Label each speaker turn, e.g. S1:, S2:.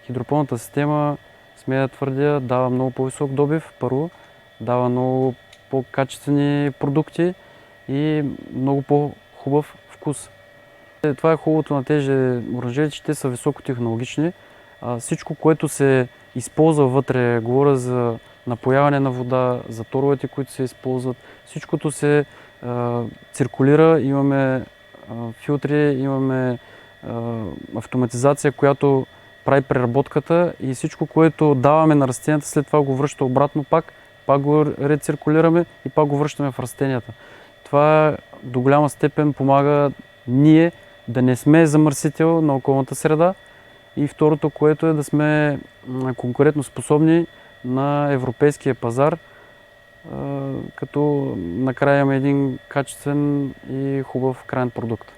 S1: Хидропонната система, смея да твърдя, дава много по-висок добив, първо, дава много по-качествени продукти и много по-хубав вкус. Това е хубавото на тези оранжерии, че те са високотехнологични. Всичко, което се използва вътре, говоря за напояване на вода, за торовете, които се използват, всичкото се циркулира, имаме филтри, имаме автоматизация, която прави преработката и всичко, което даваме на растенията, след това го връща обратно пак го рециркулираме и пак го връщаме в растенията. Това до голяма степен помага ние да не сме замърсител на околната среда и второто, което е да сме конкурентно способни на европейския пазар, като накрая имаме един качествен и хубав крайен продукт.